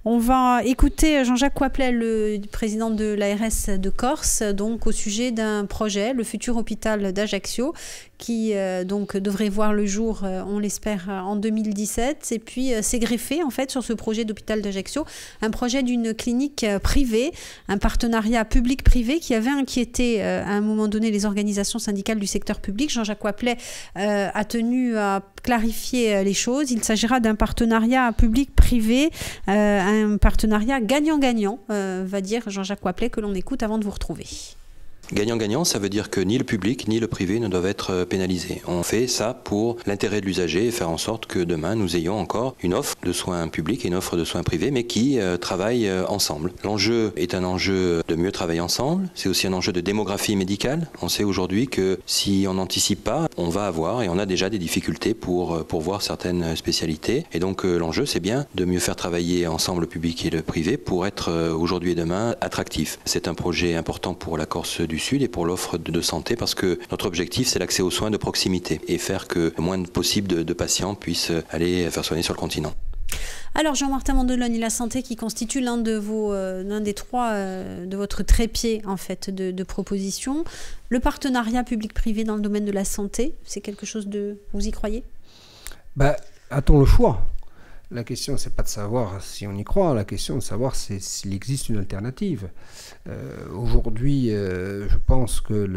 on va écouter Jean-Jacques Coiplet, le président de l'ARS de Corse, donc au sujet d'un projet, le futur hôpital d'Ajaccio, qui donc devrait voir le jour, on l'espère, en 2017, et puis s'est greffé en fait sur ce projet d'hôpital d'Ajaccio, un projet d'une clinique privée, un partenariat public-privé qui avait inquiété à un moment donné les organisations syndicales du secteur public. Jean-Jacques Coiplet a tenu à clarifier les choses. Il s'agira d'un partenariat public-privé, un partenariat gagnant-gagnant, va dire Jean-Jacques Coiplet, que l'on écoute avant de vous retrouver. Gagnant-gagnant, ça veut dire que ni le public ni le privé ne doivent être pénalisés. On fait ça pour l'intérêt de l'usager et faire en sorte que demain nous ayons encore une offre de soins publics et une offre de soins privés, mais qui travaillent ensemble. L'enjeu est un enjeu de mieux travailler ensemble, c'est aussi un enjeu de démographie médicale. On sait aujourd'hui que si on n'anticipe pas, on va avoir et on a déjà des difficultés pour voir certaines spécialités. Et donc l'enjeu, c'est bien de mieux faire travailler ensemble le public et le privé pour être aujourd'hui et demain attractif. C'est un projet important pour la Corse du Sud et pour l'offre de santé parce que notre objectif, c'est l'accès aux soins de proximité et faire que le moins possible de patients puissent aller faire soigner sur le continent. Alors Jean-Martin Mondoloni, la santé qui constitue l'un des trois de votre trépied en fait de propositions. Le partenariat public-privé dans le domaine de la santé, c'est quelque chose de... Vous y croyez ? A-t-on le choix ? La question, c'est pas de savoir si on y croit, la question de savoir s'il existe une alternative. Aujourd'hui, je pense que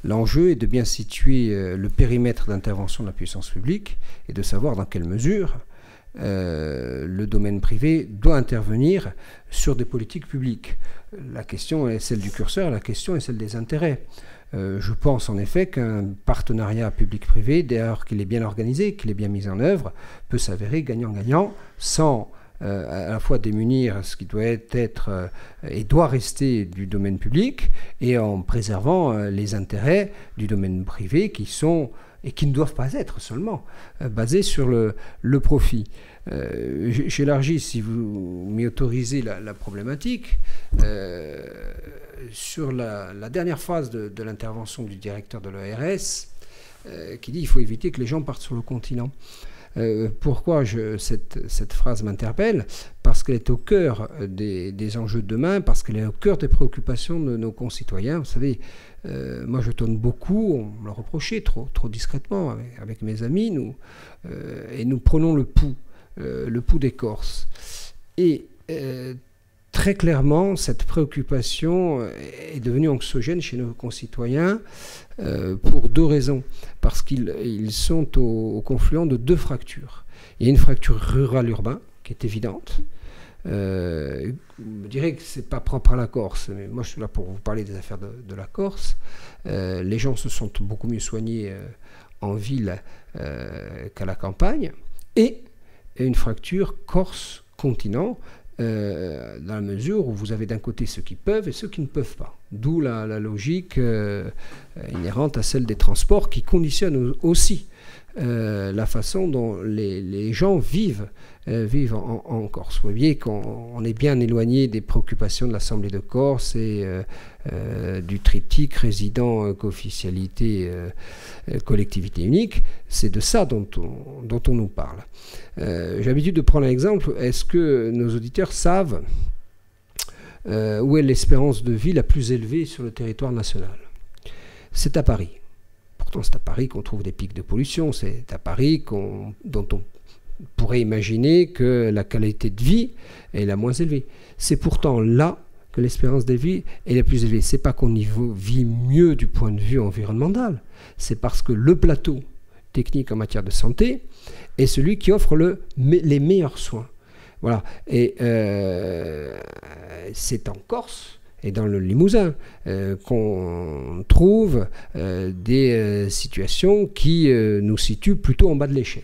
l'enjeu est de bien situer le périmètre d'intervention de la puissance publique et de savoir dans quelle mesure le domaine privé doit intervenir sur des politiques publiques. La question est celle du curseur, la question est celle des intérêts. Je pense en effet qu'un partenariat public-privé, dès lors qu'il est bien organisé, qu'il est bien mis en œuvre, peut s'avérer gagnant-gagnant sans à la fois démunir ce qui doit être et doit rester du domaine public et en préservant les intérêts du domaine privé qui sont et qui ne doivent pas être seulement basés sur le profit. J'élargis, si vous m'y autorisez, la problématique. Sur la dernière phase de l'intervention du directeur de l'ARS, qui dit qu'il faut éviter que les gens partent sur le continent. Pourquoi cette phrase m'interpelle ? Parce qu'elle est au cœur des enjeux de demain, parce qu'elle est au cœur des préoccupations de nos concitoyens. Vous savez, moi je tourne beaucoup, on me le reprochait trop discrètement avec mes amis, et nous prenons le pouls des Corses. Et très clairement, cette préoccupation est devenue anxiogène chez nos concitoyens pour deux raisons. Parce qu'ils sont au confluent de deux fractures. Il y a une fracture rural-urbain qui est évidente. Je dirais que ce n'est pas propre à la Corse, mais moi je suis là pour vous parler des affaires de la Corse. Les gens se sont beaucoup mieux soignés en ville qu'à la campagne. Et une fracture Corse-continent, dans la mesure où vous avez d'un côté ceux qui peuvent et ceux qui ne peuvent pas. D'où la logique inhérente à celle des transports qui conditionne aussi la façon dont les gens vivent en Corse. Vous voyez qu'on est bien éloigné des préoccupations de l'Assemblée de Corse et du triptyque résident, co-officialité, collectivité unique. C'est de ça dont on nous parle. J'ai l'habitude de prendre un exemple. Est-ce que nos auditeurs savent où est l'espérance de vie la plus élevée sur le territoire national ? C'est à Paris. Pourtant, c'est à Paris qu'on trouve des pics de pollution. C'est à Paris dont on pourrait imaginer que la qualité de vie est la moins élevée. C'est pourtant là que l'espérance de vie est la plus élevée. C'est pas qu'on y vit mieux du point de vue environnemental. C'est parce que le plateau technique en matière de santé est celui qui offre les meilleurs soins. Voilà. Et c'est en Corse et dans le Limousin qu'on trouve des situations qui nous situent plutôt en bas de l'échelle.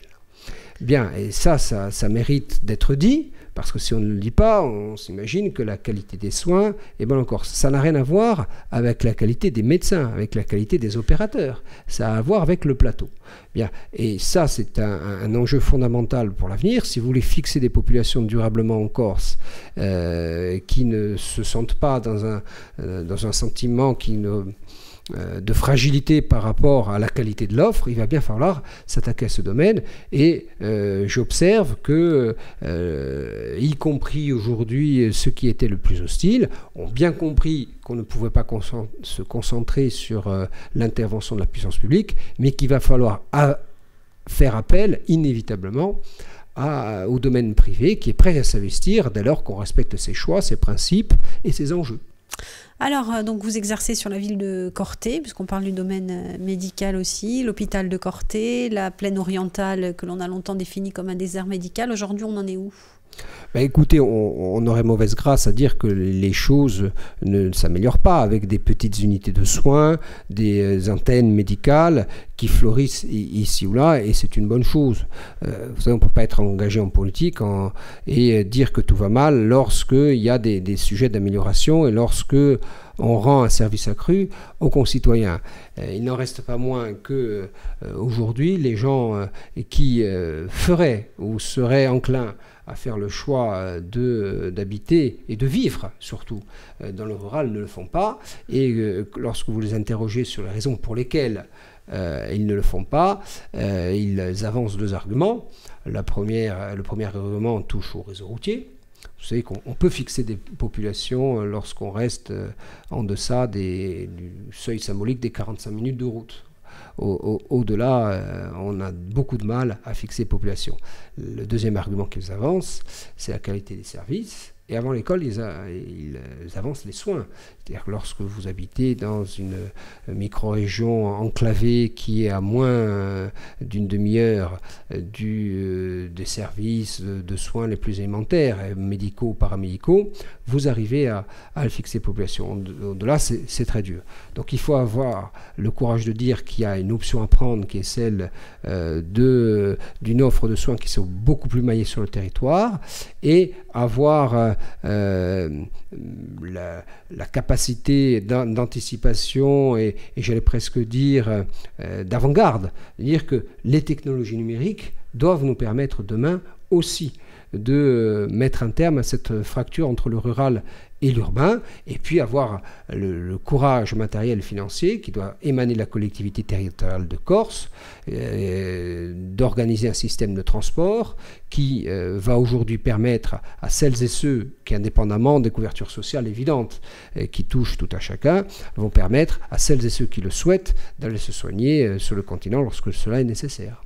Bien, et ça mérite d'être dit, parce que si on ne le dit pas, on s'imagine que la qualité des soins est bonne en Corse. Ça n'a rien à voir avec la qualité des médecins, avec la qualité des opérateurs. Ça a à voir avec le plateau. Bien, et ça, c'est un enjeu fondamental pour l'avenir. Si vous voulez fixer des populations durablement en Corse qui ne se sentent pas dans un sentiment de fragilité par rapport à la qualité de l'offre, il va bien falloir s'attaquer à ce domaine. Et j'observe que, y compris aujourd'hui, ceux qui étaient le plus hostiles ont bien compris qu'on ne pouvait pas se concentrer sur l'intervention de la puissance publique, mais qu'il va falloir faire appel inévitablement au domaine privé qui est prêt à s'investir dès lors qu'on respecte ses choix, ses principes et ses enjeux. Alors, donc vous exercez sur la ville de Corté, puisqu'on parle du domaine médical aussi, l'hôpital de Corté, la plaine orientale que l'on a longtemps définie comme un désert médical. Aujourd'hui, on en est où ? Écoutez, on aurait mauvaise grâce à dire que les choses ne s'améliorent pas avec des petites unités de soins, des antennes médicales qui fleurissent ici ou là, et c'est une bonne chose. Vous savez, on ne peut pas être engagé en politique et dire que tout va mal lorsqu'il y a des sujets d'amélioration et lorsque on rend un service accru aux concitoyens. Il n'en reste pas moins que aujourd'hui, les gens qui feraient ou seraient enclins à faire le choix d'habiter et de vivre, surtout, dans le rural, ne le font pas. Et lorsque vous les interrogez sur les raisons pour lesquelles ils ne le font pas, ils avancent deux arguments. Le premier argument touche au réseau routier. Vous savez qu'on peut fixer des populations lorsqu'on reste en deçà du seuil symbolique des 45 minutes de route. Au-delà, on a beaucoup de mal à fixer population. Le deuxième argument qu'ils avancent, c'est la qualité des services. Et avant l'école, ils avancent les soins. C'est-à-dire que lorsque vous habitez dans une micro-région enclavée qui est à moins d'une demi-heure des services de soins les plus élémentaires, médicaux, paramédicaux, vous arrivez à le fixer population. Au-delà, c'est très dur. Donc il faut avoir le courage de dire qu'il y a une option à prendre qui est celle d'une offre de soins qui sont beaucoup plus maillée sur le territoire et avoir la capacité d'anticipation et j'allais presque dire d'avant-garde, dire que les technologies numériques doivent nous permettre demain aussi de mettre un terme à cette fracture entre le rural et l'urbain, et puis avoir le courage matériel et financier qui doit émaner de la collectivité territoriale de Corse, d'organiser un système de transport qui va aujourd'hui permettre à celles et ceux qui, indépendamment des couvertures sociales évidentes qui touchent tout à chacun, vont permettre à celles et ceux qui le souhaitent d'aller se soigner sur le continent lorsque cela est nécessaire.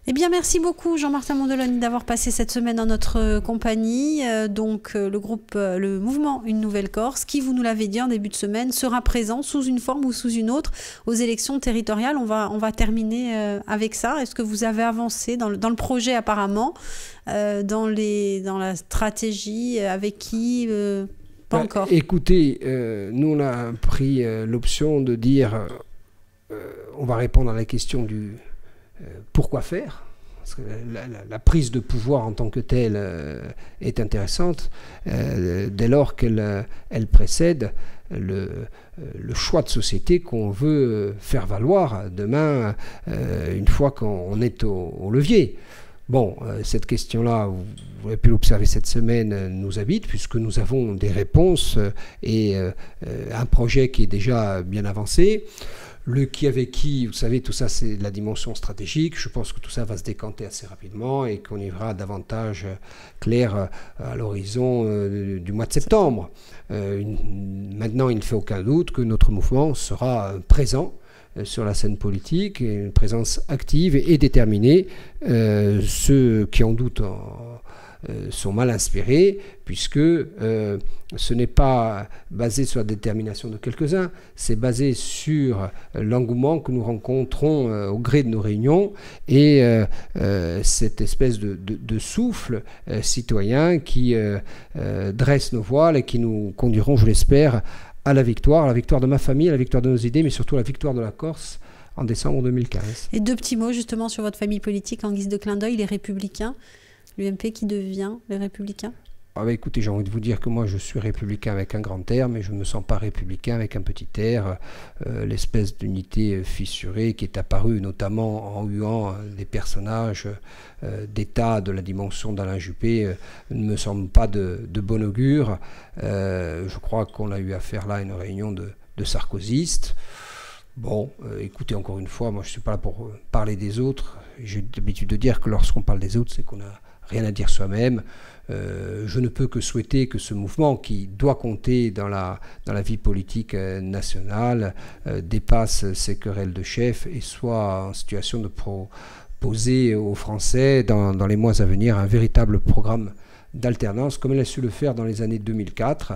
Eh bien, merci beaucoup Jean-Martin Mondoloni d'avoir passé cette semaine en notre compagnie. Donc, le mouvement Une Nouvelle Corse, qui, vous nous l'avez dit en début de semaine, sera présent sous une forme ou sous une autre aux élections territoriales. On va terminer avec ça. Est-ce que vous avez avancé dans le projet apparemment, dans la stratégie, avec qui pas encore. Écoutez, nous on a pris l'option de dire on va répondre à la question du pourquoi faire, parce que la prise de pouvoir en tant que telle est intéressante dès lors qu'elle précède le choix de société qu'on veut faire valoir demain une fois qu'on est au levier. Bon, cette question-là, vous avez pu l'observer cette semaine, nous habite, puisque nous avons des réponses et un projet qui est déjà bien avancé. Le qui avec qui, vous savez, tout ça c'est la dimension stratégique. Je pense que tout ça va se décanter assez rapidement et qu'on y verra davantage clair à l'horizon du mois de septembre. Maintenant, il ne fait aucun doute que notre mouvement sera présent sur la scène politique, et une présence active et déterminée. Ceux qui en doutent sont mal inspirés, puisque ce n'est pas basé sur la détermination de quelques-uns, c'est basé sur l'engouement que nous rencontrons au gré de nos réunions et cette espèce de souffle citoyen qui dresse nos voiles et qui nous conduiront, je l'espère, à la victoire de ma famille, à la victoire de nos idées, mais surtout à la victoire de la Corse en décembre 2015. Et deux petits mots justement sur votre famille politique en guise de clin d'œil, les Républicains. L'UMP qui devient les Républicains? Écoutez, j'ai envie de vous dire que moi je suis républicain avec un grand R, mais je ne me sens pas républicain avec un petit R. L'espèce d'unité fissurée qui est apparue notamment en huant des personnages d'État de la dimension d'Alain Juppé ne me semble pas de bon augure. Je crois qu'on a eu affaire là à une réunion de sarkozystes. Bon, écoutez, encore une fois, moi je ne suis pas là pour parler des autres. J'ai l'habitude de dire que lorsqu'on parle des autres, c'est qu'on n'a rien à dire soi-même. Je ne peux que souhaiter que ce mouvement, qui doit compter dans la vie politique nationale, dépasse ces querelles de chefs et soit en situation de proposer aux Français, dans les mois à venir, un véritable programme d'alternance, comme elle a su le faire dans les années 2004,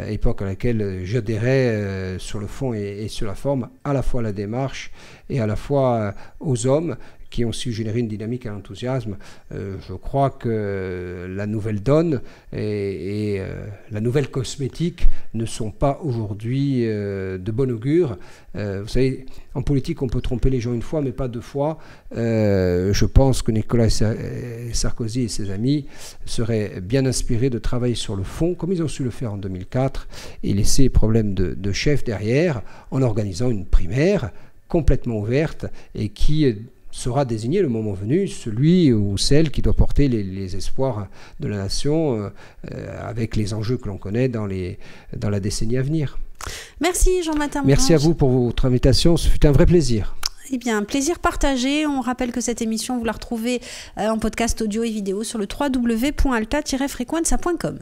époque à laquelle j'adhérais sur le fond et sur la forme, à la fois à la démarche et à la fois aux hommes qui ont su générer une dynamique et un enthousiasme. Je crois que la nouvelle donne et la nouvelle cosmétique ne sont pas aujourd'hui de bon augure. Vous savez, en politique, on peut tromper les gens une fois, mais pas deux fois. Je pense que Nicolas Sarkozy et ses amis seraient bien inspirés de travailler sur le fond, comme ils ont su le faire en 2004, et laisser les problèmes de chef derrière, en organisant une primaire complètement ouverte et qui sera désigné le moment venu celui ou celle qui doit porter les espoirs de la nation avec les enjeux que l'on connaît dans la décennie à venir. Merci Jean-Martin Mondelange. Merci à vous pour votre invitation, ce fut un vrai plaisir. Eh bien, plaisir partagé. On rappelle que cette émission, vous la retrouvez en podcast audio et vidéo sur le www.alta-frequenza.com.